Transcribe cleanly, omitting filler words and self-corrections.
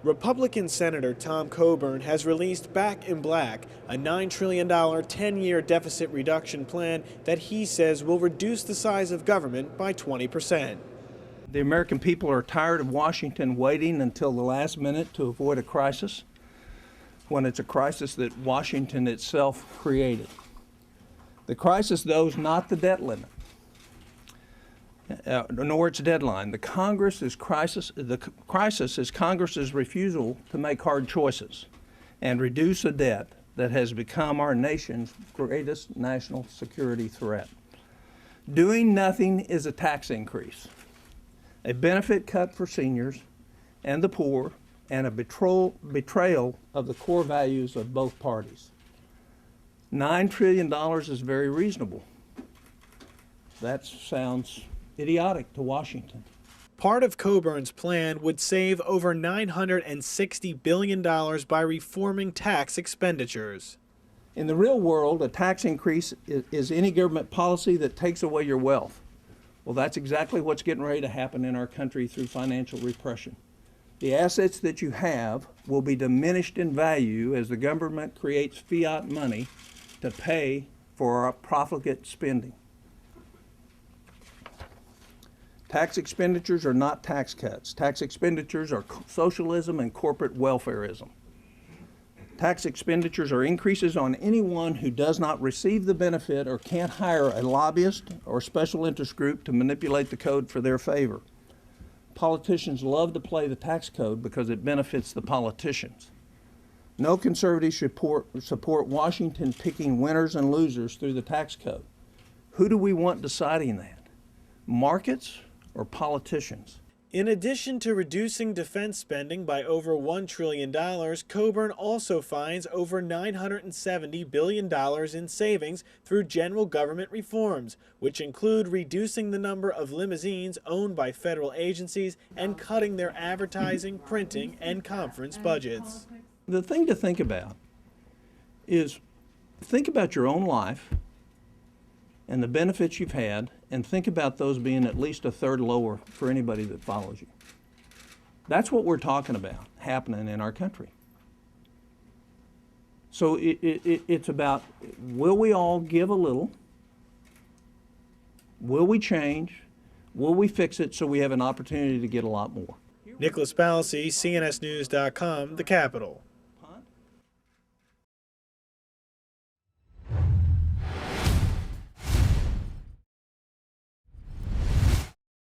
Republican Senator Tom Coburn has released Back in Black, a $9 trillion 10-year deficit reduction plan that he says will reduce the size of government by 20%. The American people are tired of Washington waiting until the last minute to avoid a crisis, when it's a crisis that Washington itself created. The crisis, though, is not the debt limit, nor its deadline. The crisis is Congress's refusal to make hard choices and reduce a debt that has become our nation's greatest national security threat. Doing nothing is a tax increase, a benefit cut for seniors and the poor, and a betrayal of the core values of both parties. $9 trillion is very reasonable. That sounds idiotic to Washington. Part of Coburn's plan would save over $960 billion by reforming tax expenditures. In the real world, a tax increase is any government policy that takes away your wealth. Well, that's exactly what's getting ready to happen in our country through financial repression. The assets that you have will be diminished in value as the government creates fiat money to pay for our profligate spending. Tax expenditures are not tax cuts. Tax expenditures are socialism and corporate welfareism. Tax expenditures are increases on anyone who does not receive the benefit or can't hire a lobbyist or special interest group to manipulate the code for their favor. Politicians love to play the tax code because it benefits the politicians. No conservatives should support Washington picking winners and losers through the tax code. Who do we want deciding that? Markets or politicians? In addition to reducing defense spending by over $1 trillion, Coburn also finds over $970 billion in savings through general government reforms, which include reducing the number of limousines owned by federal agencies and cutting their advertising, printing, and conference budgets. The thing to think about is think about your own life and the benefits you've had, and think about those being at least a third lower for anybody that follows you. That's what we're talking about happening in our country. So it's about, will we all give a little? Will we change? Will we fix it so we have an opportunity to get a lot more? Nicholas Palissy, CNSnews.com, The Capitol.